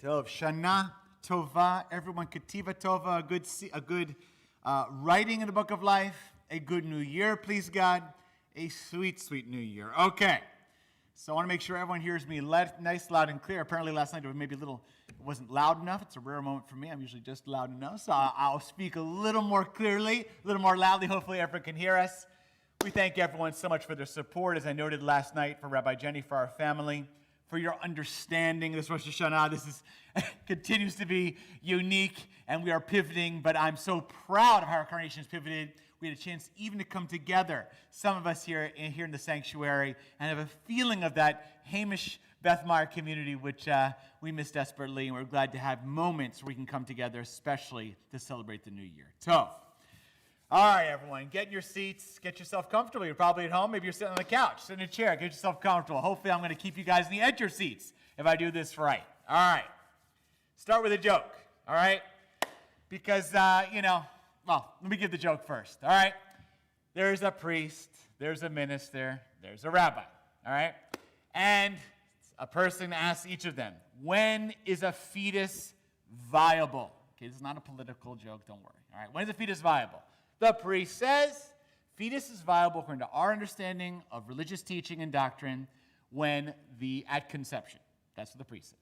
Tov, Shana Tova, everyone, Kativa Tova, a good writing in the book of life, a good new year, please God, a sweet, sweet new year. Okay, so I want to make sure everyone hears me nice, loud, and clear. Apparently last night it was maybe it wasn't loud enough. It's a rare moment for me. I'm usually just loud enough, so I'll speak a little more clearly, a little more loudly. Hopefully everyone can hear us. We thank everyone so much for their support, as I noted last night, for Rabbi Jenny, for our family, for your understanding. This Rosh Hashanah, this continues to be unique, and we are pivoting, but I'm so proud of how our congregation has pivoted. We had a chance even to come together, some of us here in the sanctuary, and have a feeling of that Hamish Beth Meyer community, which we miss desperately, and we're glad to have moments where we can come together, especially to celebrate the new year. Tov. All right, everyone, get in your seats, get yourself comfortable. You're probably at home, maybe you're sitting on the couch, sit in a chair, get yourself comfortable. Hopefully I'm going to keep you guys in the edge of your seats if I do this right. All right, start with a joke, all right? Because, let me give the joke first, all right? There's a priest, there's a minister, there's a rabbi, all right? And a person asks each of them, when is a fetus viable? Okay, this is not a political joke, don't worry, all right? When is a fetus viable? The priest says, fetus is viable according to our understanding of religious teaching and doctrine at conception. That's what the priest says.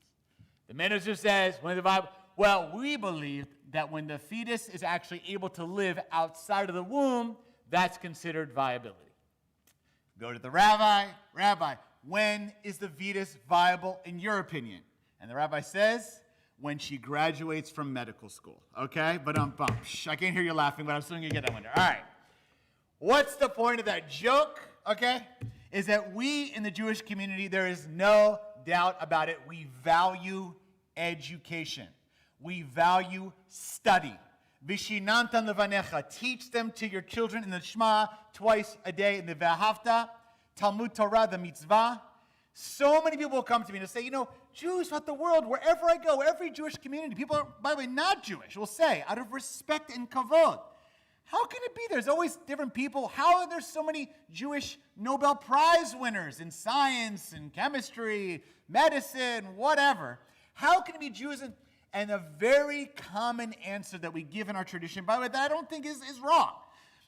The minister says, when is it viable? Well, we believe that when the fetus is actually able to live outside of the womb, that's considered viability. Go to the rabbi. Rabbi, when is the fetus viable in your opinion? And the rabbi says, when she graduates from medical school. Okay? But I can't hear you laughing, but I'm still going to get that one there. All right. What's the point of that joke? Okay? Is that we in the Jewish community, there is no doubt about it, we value education. We value study. Vishinantan levanecha. Teach them to your children in the Shema twice a day in the Ve'ahavta. Talmud Torah, the mitzvah. So many people will come to me and say, Jews throughout the world, wherever I go, every Jewish community, people, by the way, not Jewish, will say, out of respect and kavod, how can it be? There's always different people. How are there so many Jewish Nobel Prize winners in science and chemistry, medicine, whatever? How can it be Jews? And a very common answer that we give in our tradition, by the way, that I don't think is wrong,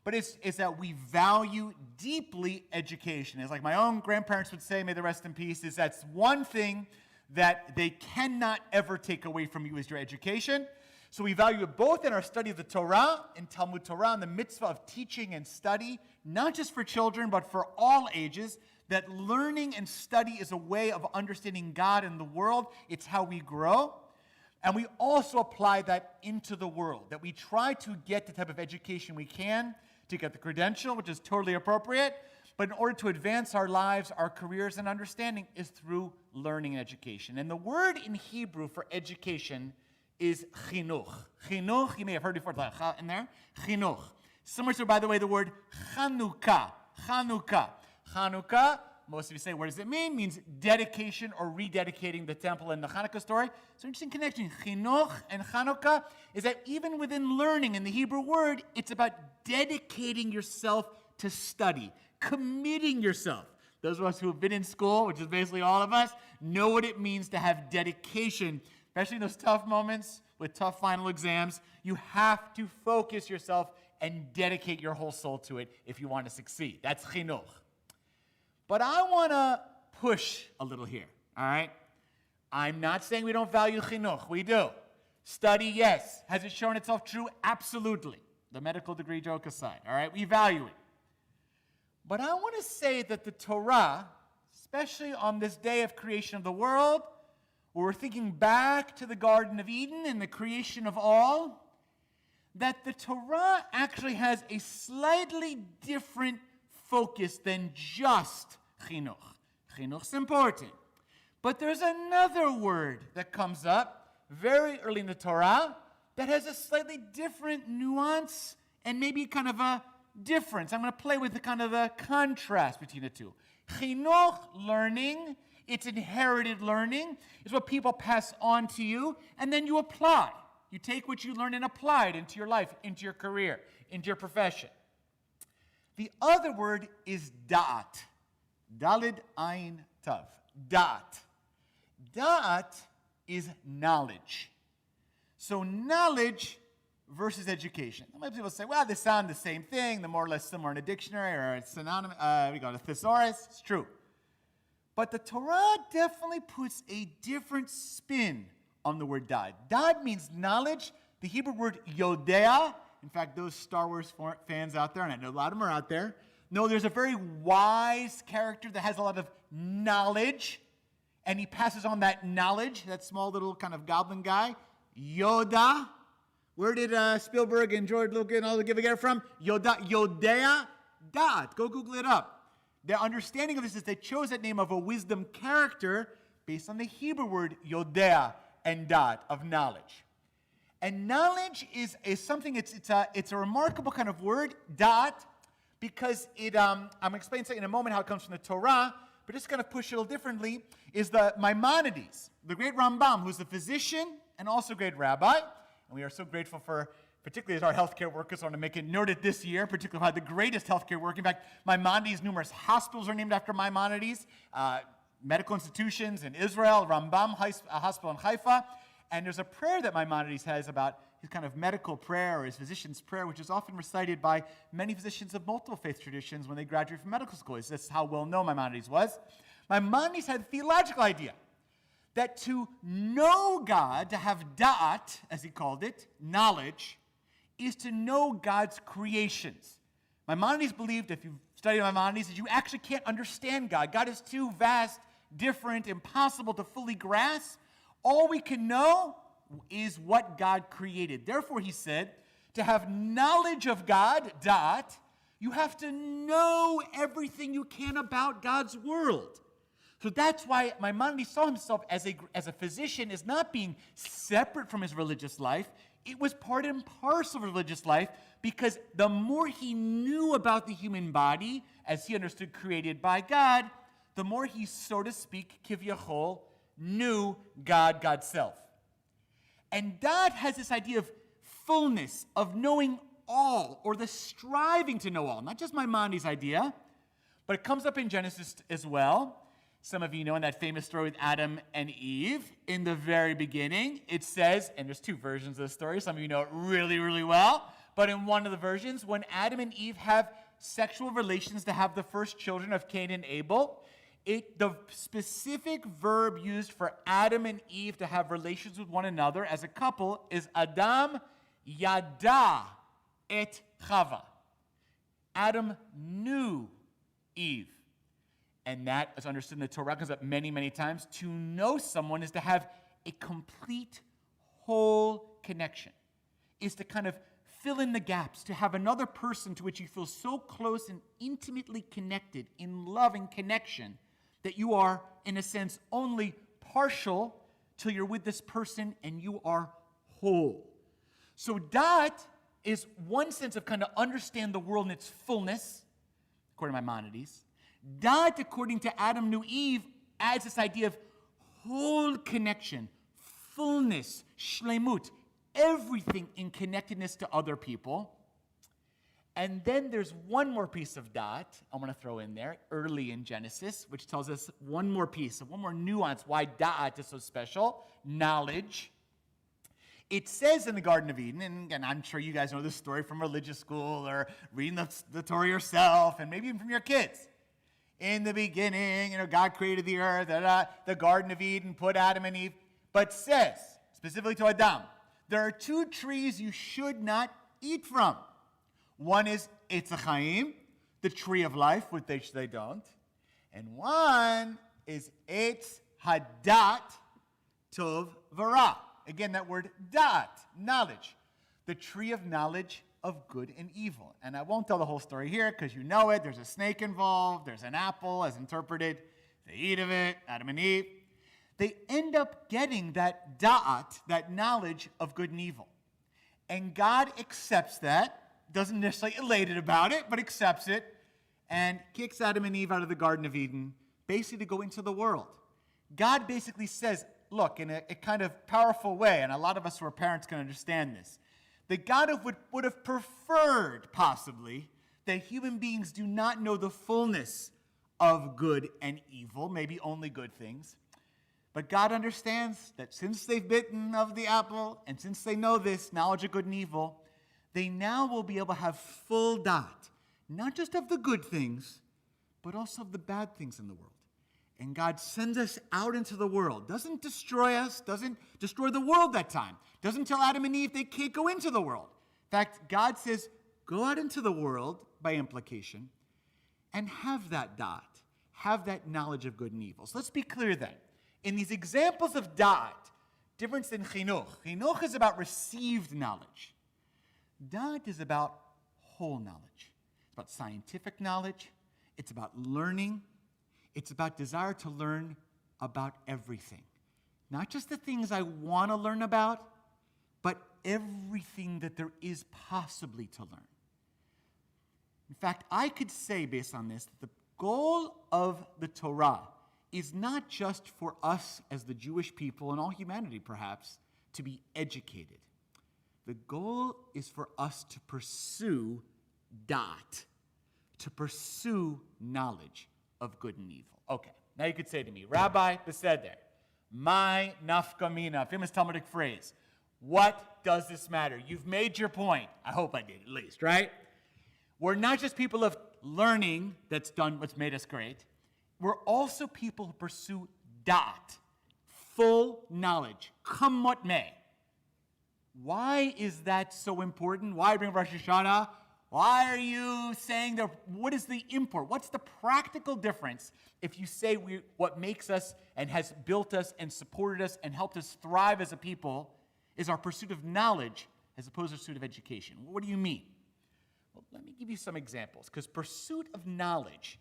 but it's that we value deeply education. It's like my own grandparents would say, may they rest in peace, is that's one thing that they cannot ever take away from you is your education. So we value it both in our study of the Torah, in Talmud Torah, and the mitzvah of teaching and study, not just for children, but for all ages, that learning and study is a way of understanding God and the world. It's how we grow. And we also apply that into the world, that we try to get the type of education we can to get the credential, which is totally appropriate, but in order to advance our lives, our careers, and understanding is through learning and education. And the word in Hebrew for education is chinuch. Chinuch, you may have heard before, in there, chinuch. Similar to, by the way, the word Chanukah. Chanukah. Chanukah, most of you say, what does it mean? It means dedication or rededicating the temple in the Hanukkah story. So interesting connection. Chinuch and Chanukah is that even within learning in the Hebrew word, it's about dedicating yourself to study, committing yourself. Those of us who have been in school, which is basically all of us, know what it means to have dedication, especially in those tough moments with tough final exams. You have to focus yourself and dedicate your whole soul to it if you want to succeed. That's chinuch. But I want to push a little here, all right? I'm not saying we don't value chinuch. We do. Study, yes. Has it shown itself true? Absolutely. The medical degree joke aside, all right? We value it. But I want to say that the Torah, especially on this day of creation of the world, where we're thinking back to the Garden of Eden and the creation of all, that the Torah actually has a slightly different focus than just chinuch. Chinuch's important. But there's another word that comes up very early in the Torah that has a slightly different nuance and maybe kind of a difference. I'm going to play with the kind of the contrast between the two. Chinuch, learning, it's inherited learning. It's what people pass on to you, and then you apply. You take what you learn and apply it into your life, into your career, into your profession. The other word is da'at. Dalid Ayin Tav. Da'at. Da'at is knowledge. So knowledge versus education. Many people say, well, they sound the same thing. They're more or less similar in a dictionary or a synonymous. We got a thesaurus. It's true. But the Torah definitely puts a different spin on the word dad. Dad means knowledge. The Hebrew word yodea. In fact, those Star Wars fans out there, and I know a lot of them are out there, know there's a very wise character that has a lot of knowledge, and he passes on that knowledge, that small little kind of goblin guy, Yoda. Where did Spielberg and George Lucas and all the get it from? Yodea, dad. Go Google it up. Their understanding of this is they chose that name of a wisdom character based on the Hebrew word yodea and dad, of knowledge. And knowledge is something, it's a remarkable kind of word, dad, because it, I'm going to explain in a moment how it comes from the Torah, but just kind of push it a little differently, is the Maimonides, the great Rambam, who's a physician and also a great rabbi. And we are so grateful for, particularly as our healthcare workers, want to make it noted this year, particularly had the greatest healthcare work. In fact, Maimonides, numerous hospitals are named after Maimonides, medical institutions in Israel, Rambam Hospital in Haifa. And there's a prayer that Maimonides has about his kind of medical prayer or his physician's prayer, which is often recited by many physicians of multiple faith traditions when they graduate from medical school. That's how well known Maimonides was. Maimonides had a theological idea that to know God, to have da'at, as he called it, knowledge, is to know God's creations. Maimonides believed, if you study Maimonides, that you actually can't understand God. God is too vast, different, impossible to fully grasp. All we can know is what God created. Therefore, he said, to have knowledge of God, da'at, you have to know everything you can about God's world. So that's why Maimonides saw himself as a physician as not being separate from his religious life. It was part and parcel of religious life because the more he knew about the human body, as he understood created by God, the more he, so to speak, kivyachol, knew God, God's self. And Dad has this idea of fullness, of knowing all, or the striving to know all. Not just Maimonides' idea, but it comes up in Genesis as well. Some of you know in that famous story with Adam and Eve, in the very beginning, it says, and there's two versions of the story, some of you know it really, really well, but in one of the versions, when Adam and Eve have sexual relations to have the first children of Cain and Abel, the specific verb used for Adam and Eve to have relations with one another as a couple is Adam yada et Chava. Adam knew Eve. And that is understood in the Torah, comes up many, many times. To know someone is to have a complete, whole connection. Is to kind of fill in the gaps, to have another person to which you feel so close and intimately connected in loving connection that you are, in a sense, only partial till you're with this person and you are whole. So that is one sense of kind of understand the world in its fullness, according to Maimonides. That, according to Adam knew Eve, adds this idea of whole connection, fullness, shlemut, everything in connectedness to other people. And then there's one more piece of dot I want to throw in there early in Genesis, which tells us one more piece, one more nuance why da'at is so special, knowledge. It says in the Garden of Eden, and again, I'm sure you guys know this story from religious school or reading the Torah yourself, and maybe even from your kids. In the beginning, God created the earth, the Garden of Eden, put Adam and Eve, but says, specifically to Adam, there are two trees you should not eat from. One is Eitz HaChaim, the tree of life, which they don't. And one is Eitz Hadat Tov V'Ra. Again, that word dat, knowledge. The tree of knowledge of good and evil. And I won't tell the whole story here because you know it. There's a snake involved. There's an apple as interpreted. They eat of it, Adam and Eve. They end up getting that da'at, that knowledge of good and evil. And God accepts that, doesn't necessarily elate it about it, but accepts it, and kicks Adam and Eve out of the Garden of Eden, basically to go into the world. God basically says, look, in a kind of powerful way, and a lot of us who are parents can understand this, that God would have preferred, possibly, that human beings do not know the fullness of good and evil, maybe only good things. But God understands that since they've bitten of the apple, and since they know this, knowledge of good and evil, they now will be able to have full dot, not just of the good things, but also of the bad things in the world. And God sends us out into the world. Doesn't destroy us, doesn't destroy the world that time. Doesn't tell Adam and Eve they can't go into the world. In fact, God says, go out into the world, by implication, and have that dot, have that knowledge of good and evil. So let's be clear then. In these examples of dot, difference than chinuch. Chinuch is about received knowledge. Dot is about whole knowledge. It's about scientific knowledge. It's about learning. It's about desire to learn about everything. Not just the things I want to learn about, but everything that there is possibly to learn. In fact, I could say, based on this, that the goal of the Torah is not just for us as the Jewish people and all humanity, perhaps, to be educated. The goal is for us to pursue dot, to pursue knowledge of good and evil. Okay, now you could say to me, Rabbi Beseder, my nafka mina, famous Talmudic phrase. What does this matter? You've made your point. I hope I did, at least, right? We're not just people of learning that's done what's made us great. We're also people who pursue dot, full knowledge, come what may. Why is that so important? Why bring Rosh Hashanah? Why are you saying that? What is the import? What's the practical difference if you say what makes us and has built us and supported us and helped us thrive as a people is our pursuit of knowledge as opposed to pursuit of education? What do you mean? Well, let me give you some examples, because pursuit of knowledge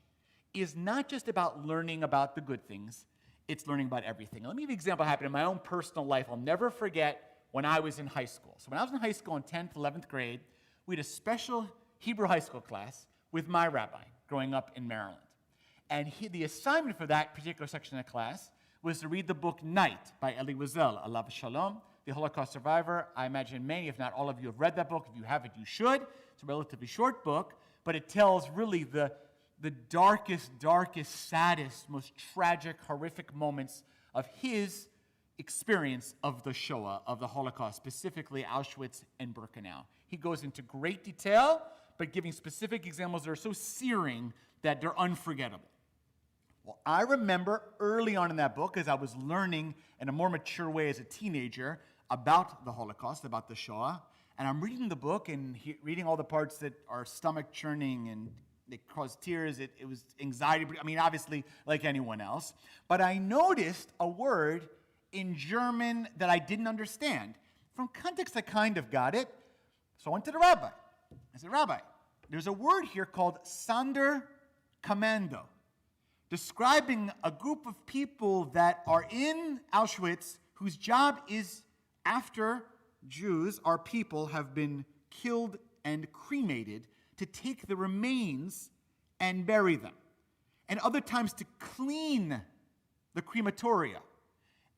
is not just about learning about the good things, it's learning about everything. Let me give you an example that happened in my own personal life. I'll never forget when I was in high school. So when I was in high school in 10th, 11th grade, we had a special Hebrew high school class with my rabbi growing up in Maryland. And the assignment for that particular section of the class was to read the book Night by Elie Wiesel, Alav Shalom, the Holocaust survivor. I imagine many, if not all of you, have read that book. If you haven't, you should. It's a relatively short book, but it tells really the darkest, saddest, most tragic, horrific moments of his experience of the Shoah, of the Holocaust, specifically Auschwitz and Birkenau. He goes into great detail, but giving specific examples that are so searing that they're unforgettable. Well, I remember early on in that book, as I was learning in a more mature way as a teenager about the Holocaust, about the Shoah, and I'm reading the book and reading all the parts that are stomach churning and they caused tears. It was anxiety. I mean, obviously, like anyone else. But I noticed a word in German that I didn't understand. From context, I kind of got it. So I went to the rabbi. I said, Rabbi, there's a word here called Sander Commando, describing a group of people that are in Auschwitz whose job is, after Jews, our people, have been killed and cremated, to take the remains and bury them. And other times to clean the crematoria.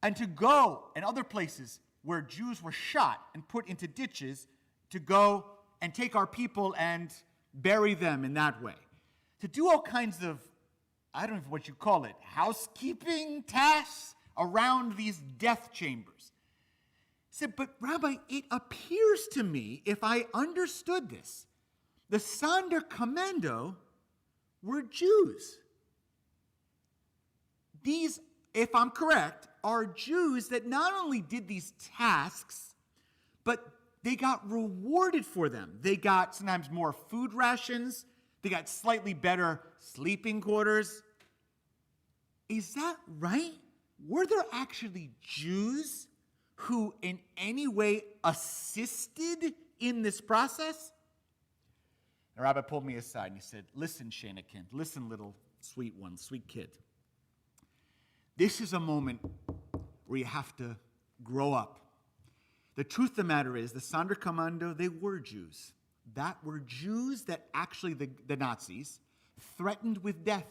And to go in other places where Jews were shot and put into ditches to go and take our people and bury them in that way. To do all kinds of, I don't know what you call it, housekeeping tasks around these death chambers. I said, but Rabbi, it appears to me, if I understood this, the Sander Commando were Jews. These, if I'm correct, are Jews that not only did these tasks, but they got rewarded for them. They got sometimes more food rations. They got slightly better sleeping quarters. Is that right? Were there actually Jews who in any way assisted in this process? The rabbi pulled me aside and he said, listen, Shanakin, listen, little sweet one, sweet kid. This is a moment where you have to grow up. The truth of the matter is, the Sander Commando, they were Jews. That were Jews that actually the Nazis threatened with death.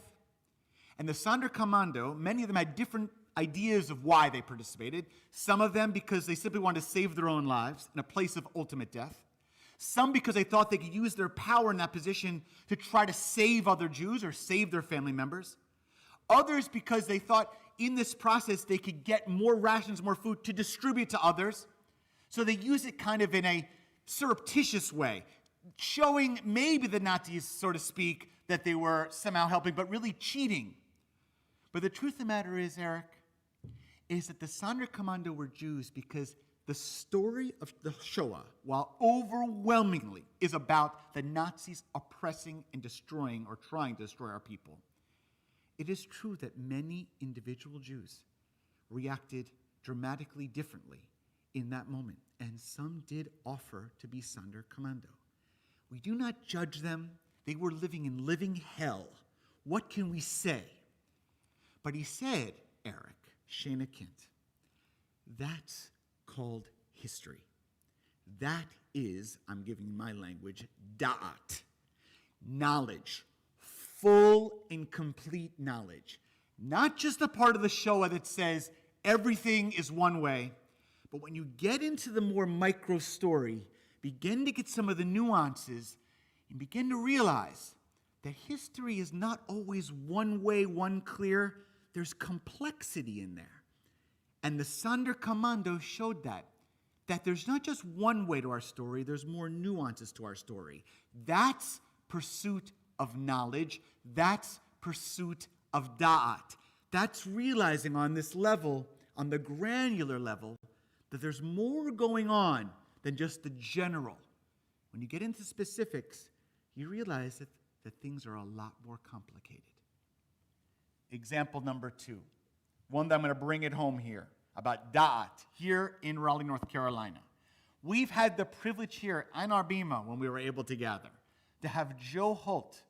And the Sander Commando, many of them had different ideas of why they participated. Some of them because they simply wanted to save their own lives in a place of ultimate death. Some because they thought they could use their power in that position to try to save other Jews or save their family members. Others because they thought, in this process, they could get more rations, more food to distribute to others. So they use it kind of in a surreptitious way, showing maybe the Nazis, so to speak, that they were somehow helping, but really cheating. But the truth of the matter is, Eric, is that the Sander Commando were Jews because the story of the Shoah, while overwhelmingly is about the Nazis oppressing and destroying or trying to destroy our people, it is true that many individual Jews reacted dramatically differently in that moment, and some did offer to be Sander Commando. We do not judge them. They were living in living hell. What can we say? But he said, Eric, Shana Kint, that's called history. That is, I'm giving my language, da'at, knowledge, full and complete knowledge. Not just the part of the Shoah that says everything is one way, but when you get into the more micro story, begin to get some of the nuances, and begin to realize that history is not always one way, one clear. There's complexity in there. And the Sander Commando showed that there's not just one way to our story, there's more nuances to our story. That's pursuit of knowledge. That's pursuit of da'at. That's realizing on this level, on the granular level, that there's more going on than just the general. When you get into specifics, you realize that things are a lot more complicated. Example number 2, one that I'm going to bring it home here, about da'at, here in Raleigh, North Carolina. We've had the privilege here in our bima, when we were able to gather, to have Joe Holt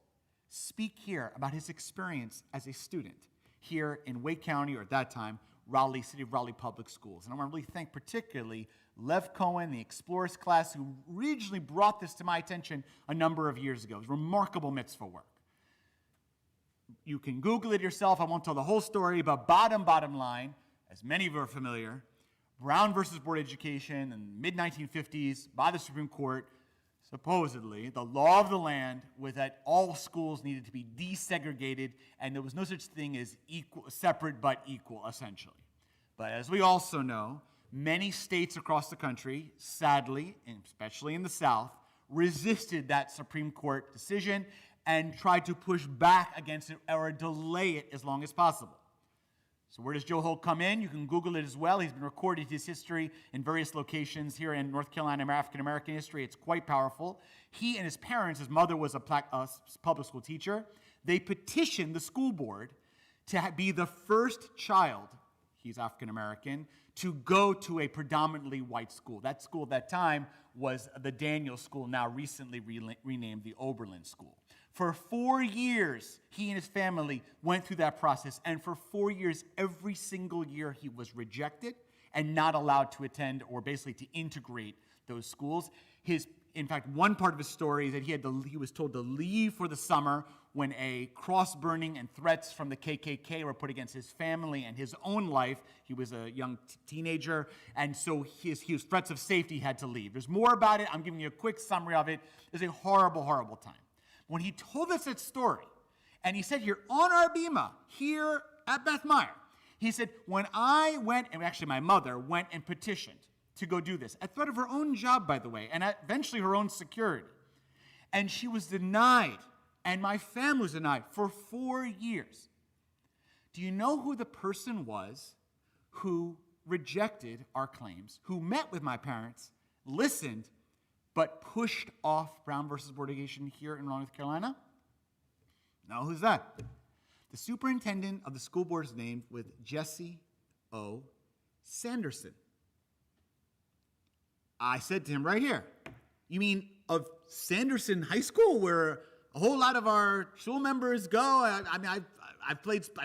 speak here about his experience as a student here in Wake County, or at that time, Raleigh, City of Raleigh Public Schools. And I want to really thank particularly Lev Cohen, the Explorers class, who originally brought this to my attention a number of years ago. It was remarkable mitzvah work. You can Google it yourself. I won't tell the whole story, but bottom line, as many of you are familiar, Brown versus Board of Education in the mid-1950s by the Supreme Court, supposedly, the law of the land was that all schools needed to be desegregated, and there was no such thing as equal, separate but equal, essentially. But as we also know, many states across the country, sadly, and especially in the South, resisted that Supreme Court decision and tried to push back against it or delay it as long as possible. So where does Joe Holt come in? You can Google it as well. He's been recorded his history in various locations here in North Carolina, African-American history. It's quite powerful. He and his parents, his mother was a public school teacher, they petitioned the school board to be the first child, he's African-American, to go to a predominantly white school. That school at that time was the Daniel School, now recently renamed the Oberlin School. For 4 years, he and his family went through that process, and for 4 years, every single year, he was rejected and not allowed to attend or basically to integrate those schools. In fact, one part of his story is that he was told to leave for the summer when a cross burning and threats from the KKK were put against his family and his own life. He was a young teenager, and so his threats of safety had to leave. There's more about it. I'm giving you a quick summary of it. It was a horrible, horrible time. When he told us that story, and he said here on our bima, here at Beth Meyer, he said, when I went, and actually my mother went and petitioned to go do this, at threat of her own job, by the way, and eventually her own security, and she was denied, and my family was denied for 4 years. Do you know who the person was who rejected our claims, who met with my parents, listened, but pushed off Brown versus Board of Education here in North Carolina? No, who's that? The superintendent of the school board is named with Jesse O. Sanderson. I said to him right here, you mean of Sanderson High School, where a whole lot of our school members go? I've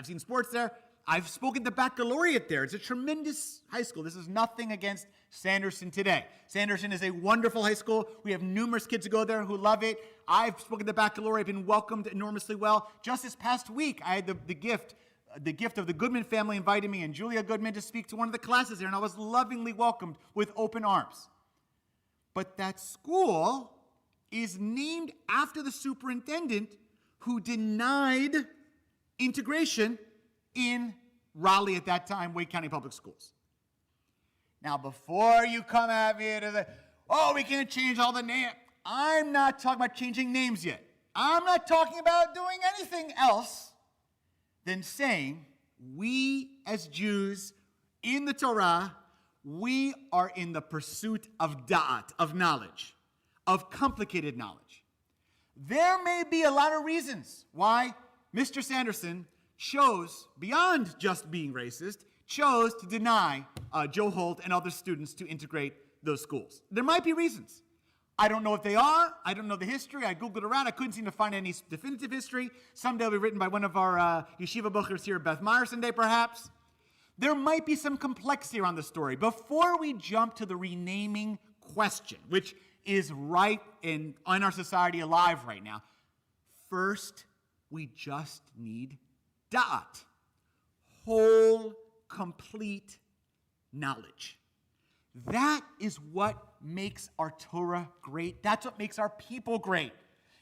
seen sports there. I've spoken to baccalaureate there. It's a tremendous high school. This is nothing against Sanderson today. Sanderson is a wonderful high school. We have numerous kids who go there who love it. I've spoken to baccalaureate, been welcomed enormously well. Just this past week, I had the gift of the Goodman family invited me and Julia Goodman to speak to one of the classes there, and I was lovingly welcomed with open arms. But that school is named after the superintendent who denied integration in Raleigh at that time, Wake County Public Schools. Now, before you come at me to the, we can't change all the names. I'm not talking about changing names yet. I'm not talking about doing anything else than saying we as Jews in the Torah, we are in the pursuit of da'at, of knowledge, of complicated knowledge. There may be a lot of reasons why Mr. Sanderson chose, beyond just being racist, chose to deny Joe Holt and other students to integrate those schools. There might be reasons. I don't know what they are. I don't know the history. I Googled around. I couldn't seem to find any definitive history. Someday will be written by one of our yeshiva buchers here, Beth Meyer someday perhaps. There might be some complexity around the story. Before we jump to the renaming question, which is right in our society alive right now, first, we just need da'at, whole, complete knowledge. That is what makes our Torah great. That's what makes our people great,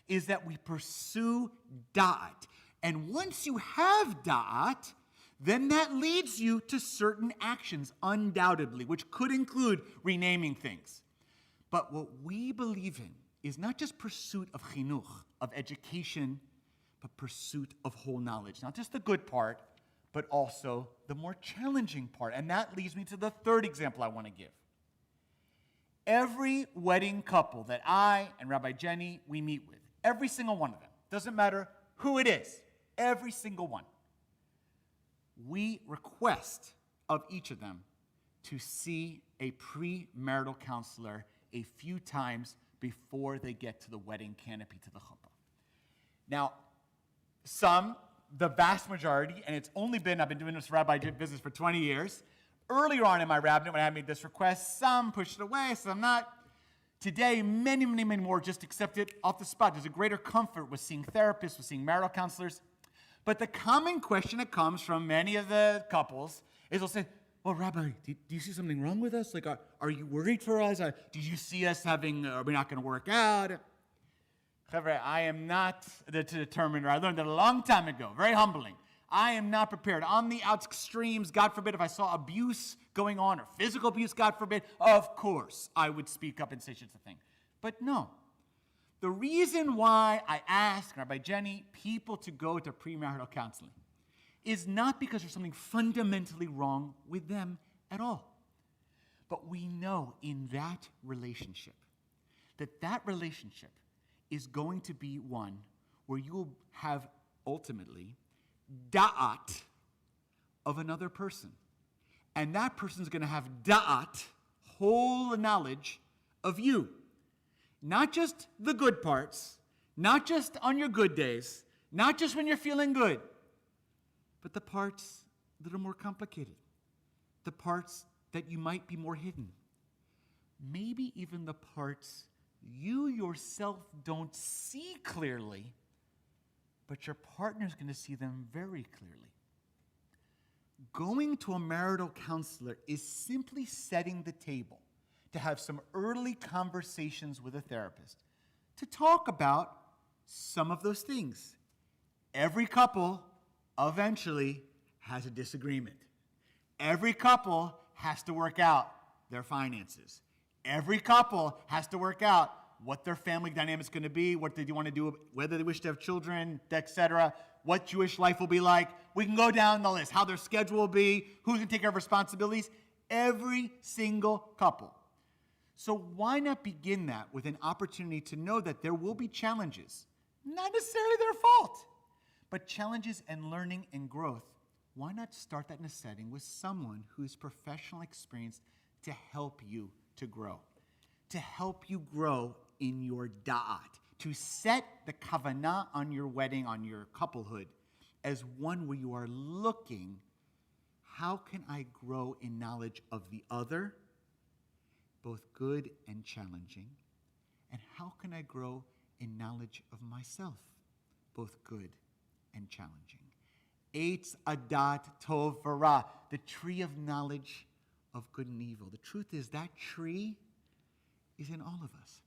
is that we pursue da'at. And once you have da'at, then that leads you to certain actions, undoubtedly, which could include renaming things. But what we believe in is not just pursuit of chinuch, of education, but pursuit of whole knowledge. Not just the good part, but also the more challenging part. And that leads me to the third example I want to give. Every wedding couple that I and Rabbi Jenny, we meet with, every single one of them, doesn't matter who it is, every single one, we request of each of them to see a premarital counselor a few times before they get to the wedding canopy, to the chuppah. Now, the vast majority, and I've been doing this rabbi business for 20 years. Earlier on in my rabbinate, when I made this request, some pushed it away, some not. Today, many, many, many more just accept it off the spot. There's a greater comfort with seeing therapists, with seeing marital counselors. But the common question that comes from many of the couples is they'll say, well, Rabbi, do you see something wrong with us? Like, are you worried for us? Did you see us are we not going to work out? I am not the determiner. I learned that a long time ago, very humbling. I am not prepared. On the extremes, God forbid, if I saw abuse going on or physical abuse, God forbid, of course I would speak up and say such a thing. But no. The reason why I ask Rabbi Jenny people to go to premarital counseling is not because there's something fundamentally wrong with them at all. But we know in that relationship that relationship is going to be one where you will have ultimately da'at of another person. And that person's going to have da'at, whole knowledge of you. Not just the good parts, not just on your good days, not just when you're feeling good, but the parts that are more complicated, the parts that you might be more hidden, maybe even the parts you yourself don't see clearly, but your partner's going to see them very clearly. Going to a marital counselor is simply setting the table to have some early conversations with a therapist to talk about some of those things. Every couple eventually has a disagreement. Every couple has to work out their finances. Every couple has to work out what their family dynamic is going to be, what they want to do, whether they wish to have children, etc., what Jewish life will be like. We can go down the list, how their schedule will be, who's going to take care of responsibilities. Every single couple. So why not begin that with an opportunity to know that there will be challenges, not necessarily their fault, but challenges and learning and growth. Why not start that in a setting with someone who's professionally experienced to help you to grow in your da'at, to set the kavanah on your wedding, on your couplehood, as one where you are looking, how can I grow in knowledge of the other, both good and challenging, and how can I grow in knowledge of myself, both good and challenging. Eitz adat tov v'ra, the tree of knowledge of good and evil. The truth is that tree is in all of us.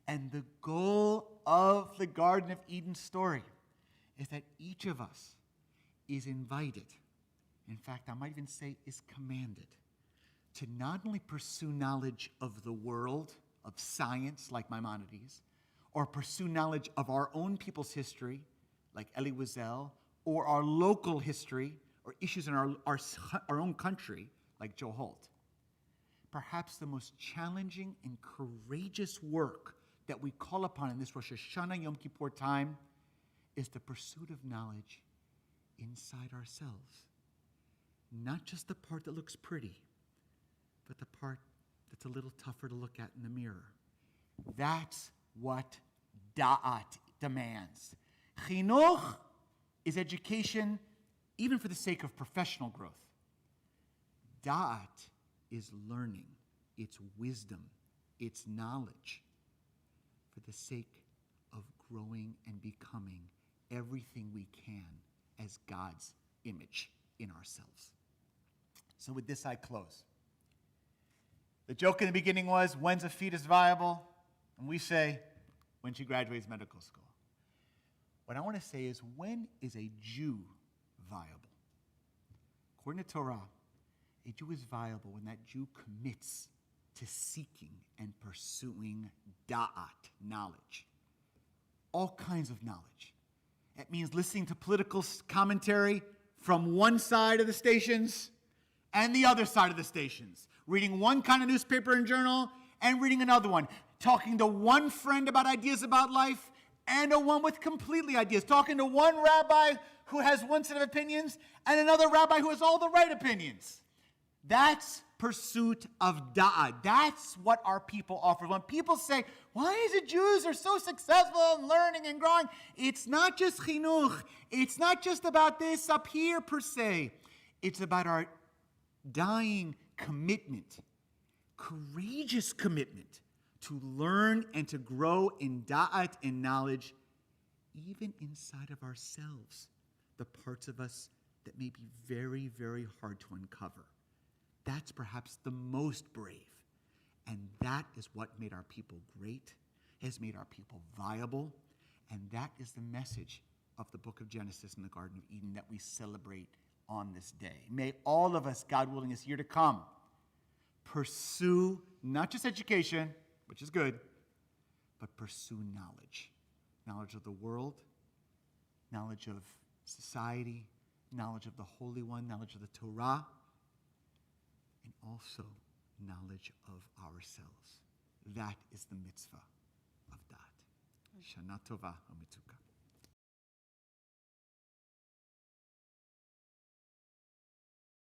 And the goal of the Garden of Eden story is that each of us is invited In fact, I might even say is commanded to not only pursue knowledge of the world, of science like Maimonides, or pursue knowledge of our own people's history like Elie Wiesel, or our local history or issues in our own country like Joe Holt. Perhaps the most challenging and courageous work that we call upon in this Rosh Hashanah Yom Kippur time is the pursuit of knowledge inside ourselves. Not just the part that looks pretty, but the part that's a little tougher to look at in the mirror. That's what da'at demands. Chinuch is education even for the sake of professional growth. Da'at is learning, it's wisdom, it's knowledge for the sake of growing and becoming everything we can as God's image in ourselves. So with this, I close. The joke in the beginning was, when's a fetus viable? And we say, when she graduates medical school. What I want to say is, when is a Jew viable? According to Torah, a Jew is viable when that Jew commits to seeking and pursuing da'at, knowledge. All kinds of knowledge. It means listening to political commentary from one side of the stations and the other side of the stations. Reading one kind of newspaper and journal and reading another one. Talking to one friend about ideas about life and one with completely ideas. Talking to one rabbi who has one set of opinions and another rabbi who has all the right opinions. That's pursuit of da'at. That's what our people offer. When people say, why is it Jews are so successful in learning and growing? It's not just chinuch. It's not just about this up here per se. It's about our dying commitment, courageous commitment to learn and to grow in da'at and knowledge, even inside of ourselves, the parts of us that may be very, very hard to uncover. That's perhaps the most brave. And that is what made our people great, has made our people viable, and that is the message of the book of Genesis in the Garden of Eden that we celebrate on this day. May all of us, God willing, this year to come, pursue not just education, which is good, but pursue knowledge. Knowledge of the world, knowledge of society, knowledge of the Holy One, knowledge of the Torah, and also knowledge of ourselves. That is the mitzvah of that. Shana Tova u'Mitzuka.